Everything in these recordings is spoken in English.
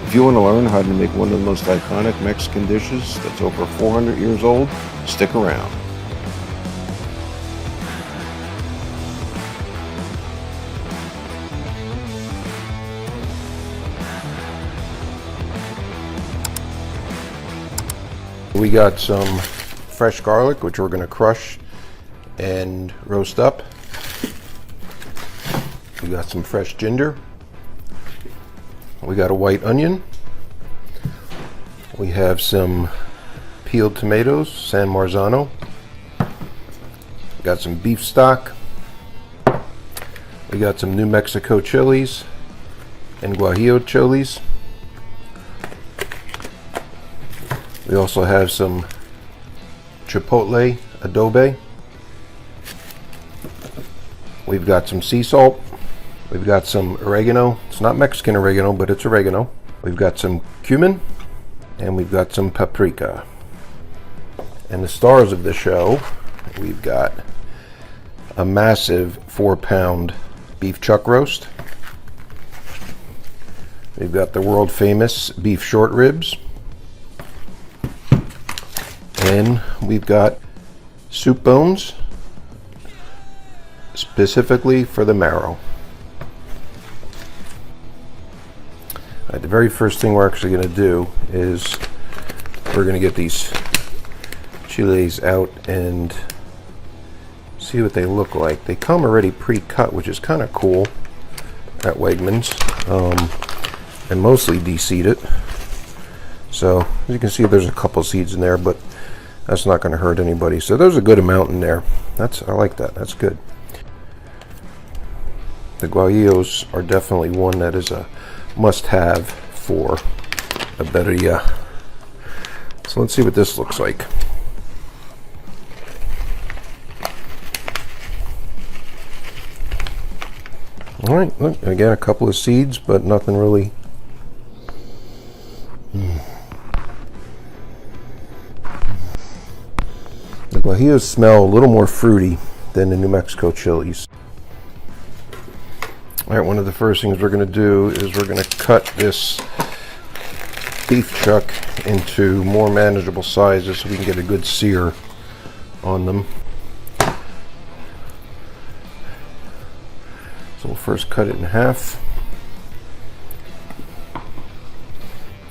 If you want to learn how to make one of the most iconic Mexican dishes that's over 400 years old, stick around. We got some fresh garlic, which we're going to crush and roast up. We got some fresh ginger. We got a white onion. We have some peeled tomatoes, San Marzano. We got some beef stock. We got some New Mexico chilies and Guajillo Chiles. We also have some Chipotle adobo. We've got some sea salt. We've got some oregano. It's not Mexican oregano, but it's oregano. We've got some cumin, and we've got some paprika. And the stars of the show, we've got a massive 4-pound beef chuck roast. We've got the world famous beef short ribs. And we've got soup bones, specifically for the marrow. All right, the very first thing we're actually going to do is we're going to get these chiles out and see what they look like. They come already pre-cut, which is kind of cool at Wegmans, and mostly de-seeded. So as you can see, there's a couple seeds in there, but that's not going to hurt anybody. So there's a good amount in there. I like that. That's good. The guajillos are definitely one that is a must-have for a birria. So let's see what this looks like. All right, look, again, a couple of seeds, but nothing really. The guajillos smell a little more fruity than the New Mexico chilies. All right, one of the first things we're going to do is we're going to cut this beef chuck into more manageable sizes so we can get a good sear on them. So we'll first cut it in half.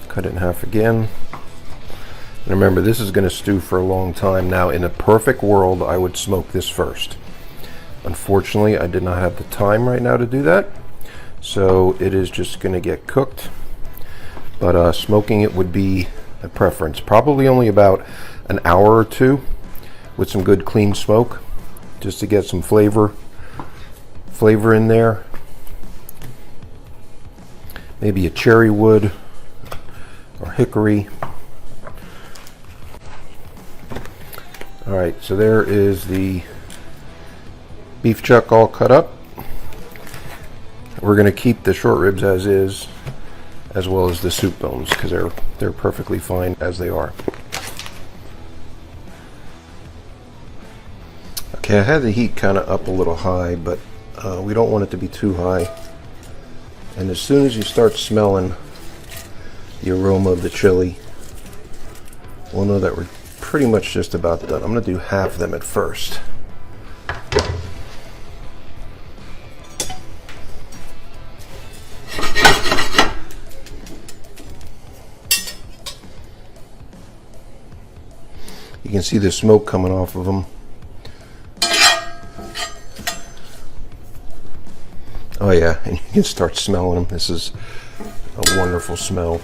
Cut it in half again. And remember, this is going to stew for a long time. Now, in a perfect world, I would smoke this first. Unfortunately, I did not have the time right now to do that. So it is just going to get cooked. But smoking it would be a preference. Probably only about an hour or two with some good clean smoke, just to get some flavor in there. Maybe a cherry wood or hickory. All right, so there is the beef chuck all cut up. We're going to keep the short ribs as is, as well as the soup bones, because they're perfectly fine as they are. Okay, I had the heat kind of up a little high, but we don't want it to be too high. And as soon as you start smelling the aroma of the chili, we'll know that we're pretty much just about done. I'm going to do half of them at first. You can see the smoke coming off of them. Oh yeah, and you can start smelling them. This is a wonderful smell.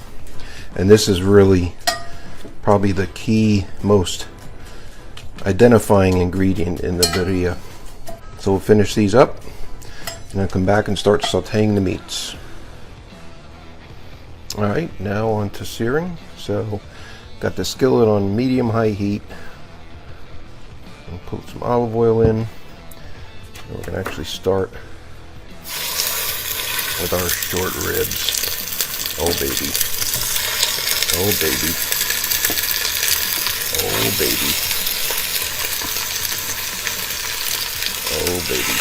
And this is really probably the key, most identifying ingredient in the birria. So we'll finish these up and then come back and start sauteing the meats. All right, now on to searing. So got the skillet on medium-high heat. I'll put some olive oil in. And we're going to actually start with our short ribs. Oh baby. Oh baby. Oh baby. Oh baby.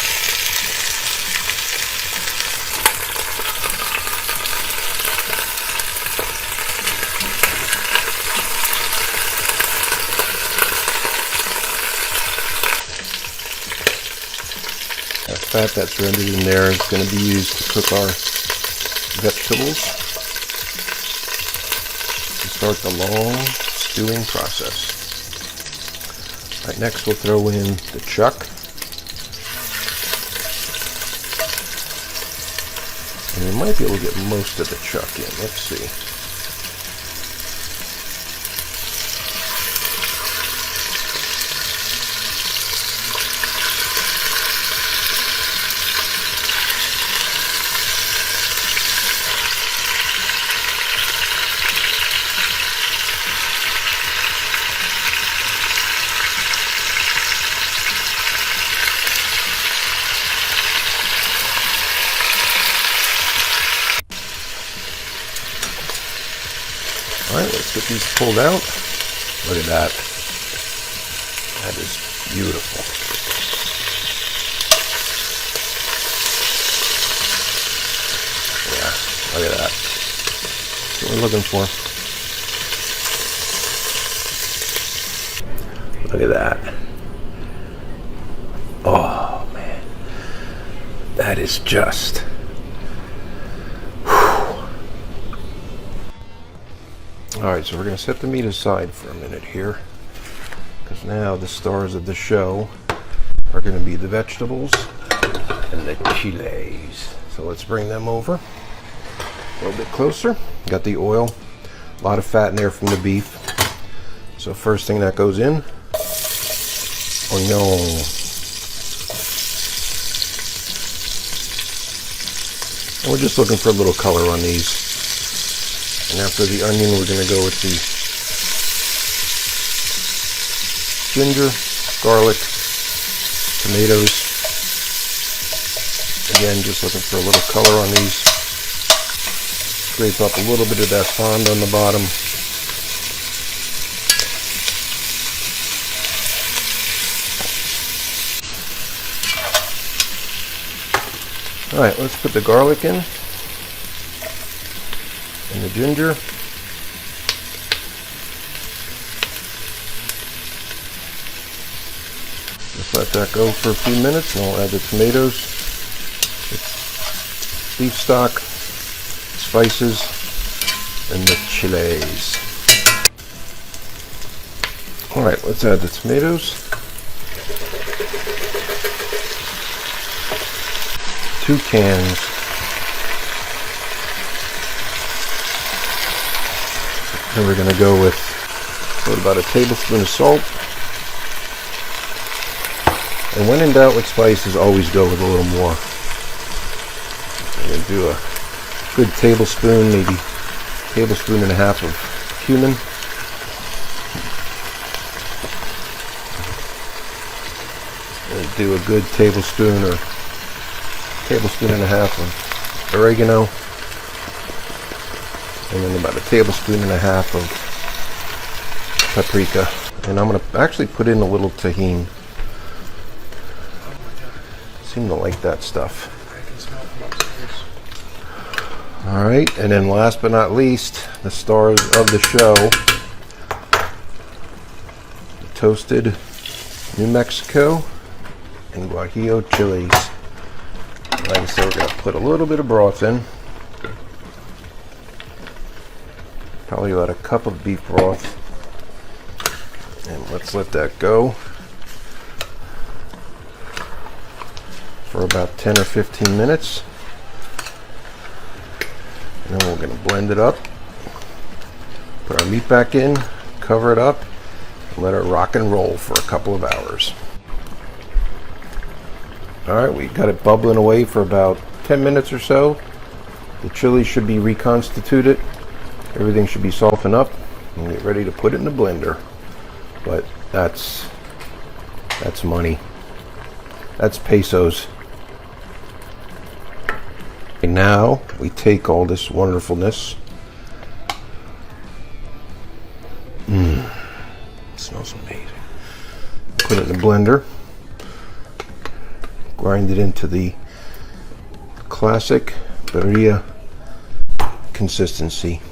That fat that's rendered in there is going to be used to cook our vegetables and start the long stewing process. All right, next we'll throw in the chuck. And we might be able to get most of the chuck in. Let's see. Alright, let's get these pulled out. Look at that. That is beautiful. Yeah, look at that. That's what we're looking for. Look at that. Oh, man. That is just... Alright, so we're going to set the meat aside for a minute here, because now the stars of the show are going to be the vegetables and the chiles. So let's bring them over a little bit closer. Got the oil, a lot of fat in there from the beef. So first thing that goes in, onion. And we're just looking for a little color on these. And after the onion, we're going to go with the ginger, garlic, tomatoes. Again, just looking for a little color on these. Scrape up a little bit of that fond on the bottom. Alright, let's put the garlic in. And the ginger. Just let that go for a few minutes, and I'll add the tomatoes, beef stock, spices, and the chiles. Alright, let's add the tomatoes. 2 cans. And we're going to go with about a tablespoon of salt. And when in doubt with spices, always go with a little more. I'm going to do a good tablespoon, maybe tablespoon and a half of cumin. And do a good tablespoon or tablespoon and a half of oregano. And then about a tablespoon and a half of paprika. And I'm going to actually put in a little tahini. Seem to like that stuff. Alright, and then last but not least, the stars of the show. The toasted New Mexico and Guajillo Chiles. Like I said, we're going to put a little bit of broth in. Probably about a cup of beef broth, and let's let that go for about 10 or 15 minutes, and then we're going to blend it up, put our meat back in, cover it up, and let it rock and roll for a couple of hours. Alright, we got it bubbling away for about 10 minutes or so. The chili should be reconstituted. Everything should be softened up and get ready to put it in the blender. But that's money. That's pesos. And now we take all this wonderfulness. It smells amazing. Put it in the blender. Grind it into the classic Birria consistency.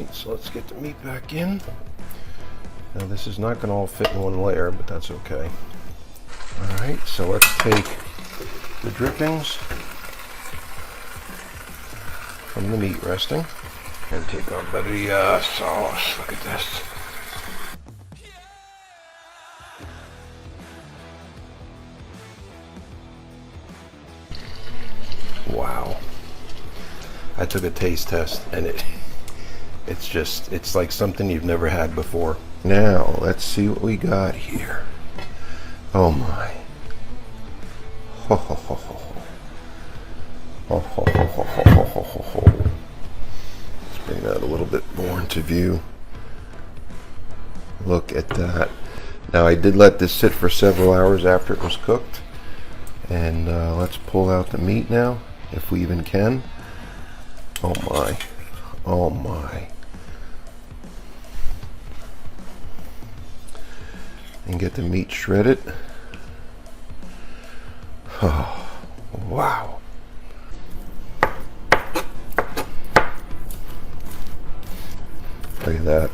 Alright, so let's get the meat back in. Now this is not going to all fit in one layer, but that's okay. Alright, so let's take the drippings from the meat resting and take our Birria sauce. Look at this. Wow. I took a taste test and it's like something you've never had before. Now, let's see what we got here. Oh my. Ho ho ho ho ho. Ho ho ho ho ho ho ho ho. Let's bring that a little bit more into view. Look at that. Now I did let this sit for several hours after it was cooked. And let's pull out the meat now, if we even can. Oh my. Oh my. And get the meat shredded. Oh, wow. Look at that.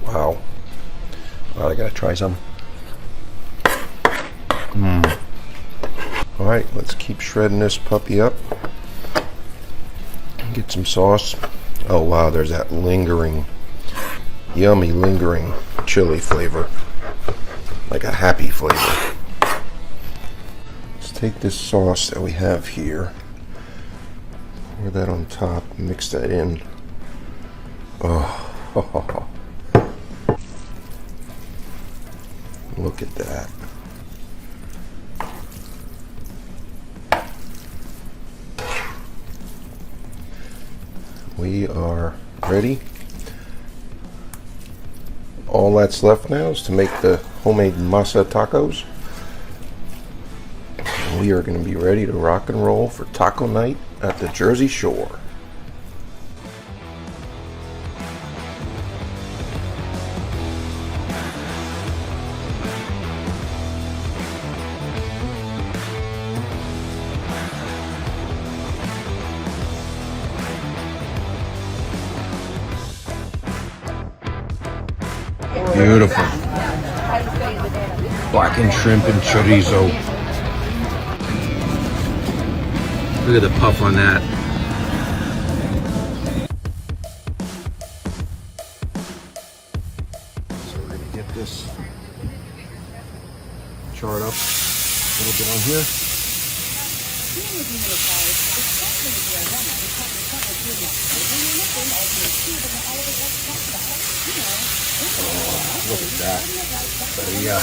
Wow. Well, I gotta try some. Alright, let's keep shredding this puppy up. Get some sauce. Oh wow, there's that lingering, yummy lingering chili flavor. Like a happy flavor. Let's take this sauce that we have here. Pour that on top, mix that in. Oh, look at that. We are ready. All that's left now is to make the homemade masa tacos. And we are going to be ready to rock and roll for taco night at the Jersey Shore. Beautiful. Blackened shrimp and chorizo. Look at the puff on that. So we're going to get this charred up a little bit on here. Oh, look at that. Birria.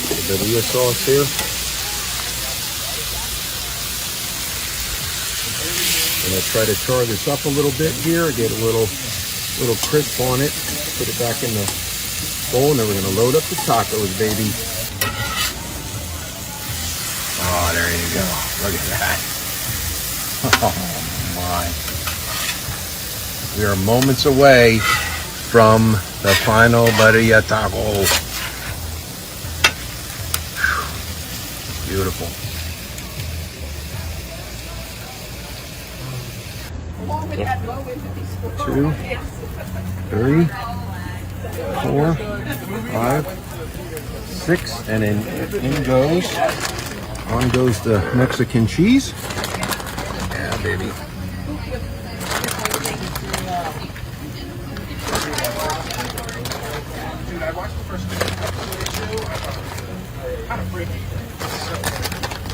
The Birria sauce here. I'm going to try to char this up a little bit here, get a little crisp on it, put it back in the bowl, and then we're going to load up the tacos, baby. Oh, there you go. Look at that. Oh, my. We are moments away from the final Birria Taco. Beautiful. 2, 3, 4, 5, 6, and then in goes. On goes the Mexican cheese. Yeah, baby.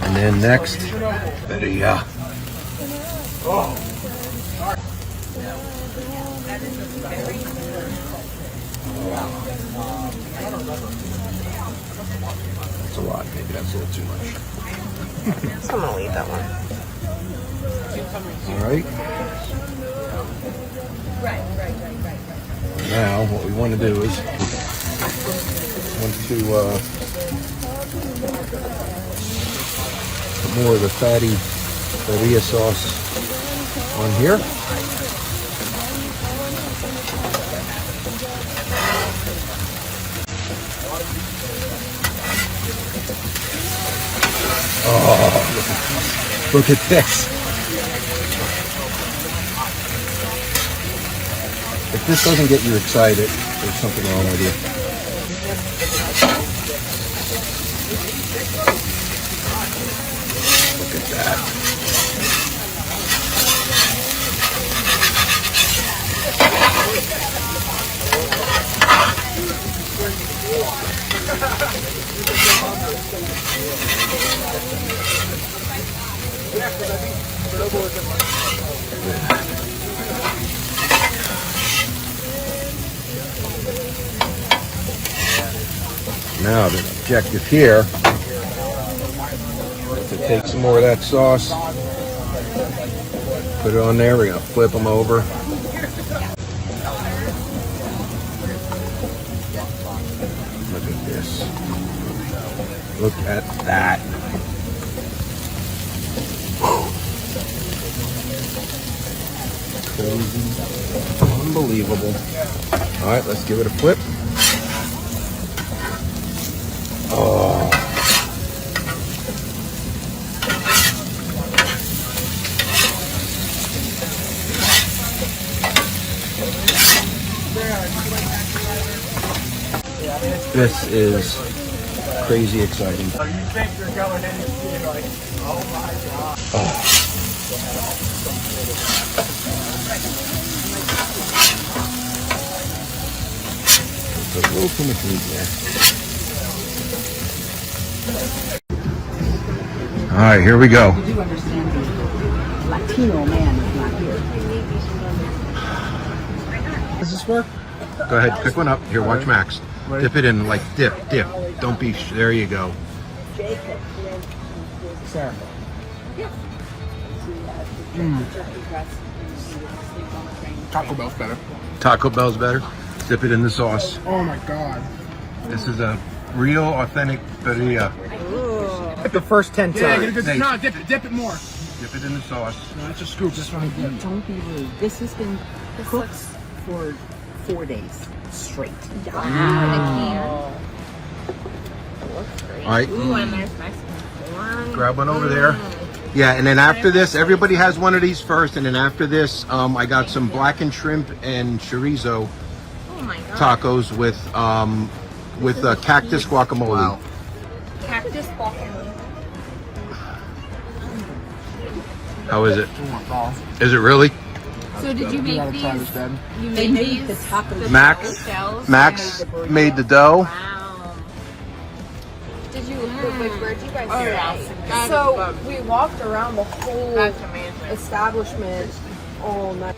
And then next, Birria. Oh. That's a lot. Maybe that's a little too much. So I'm gonna leave that one. All right. Now, what we want to do is more of the fatty birria sauce on here. Oh, look at this. If this doesn't get you excited, there's something wrong with you. Look at that. Now the objective here is to take some more of that sauce, put it on there. We're gonna flip them over. Look at this. Look at that. Crazy. Unbelievable. All right, let's give it a flip. Oh. This is crazy exciting. So you think you're going in and you're like, oh my god. Oh. There's a little too much meat there. All right, here we go. You do understand the Latino man is not here. Does this work? Go ahead, pick one up. Here, watch Max. Dip it in, like dip. Don't be, there you go. Sarah. Taco Bell's better. Taco Bell's better. Dip it in the sauce. Oh my god. This is a real, authentic birria. The first 10 times. Yeah, Hey. no, dip it more. Dip it in the sauce. No, that's a scoop. This one. Don't be rude. This has been cooked for 4 days straight. Wow. All right, Ooh, and there's Mexican corn. grab one over there. Yeah, and then after this, everybody has one of these first, and then after this, I got some blackened shrimp and chorizo Oh my god. tacos with cactus guacamole. Wow. Cactus guacamole. How is it? Oh my god. Is it really? So did you make gotta try these? this, Dad. You They made made the these? taco the Max- taco shells? Max made the dough. Wow. Did you? Where'd you guys So we walked around the whole That's amazing. establishment all night.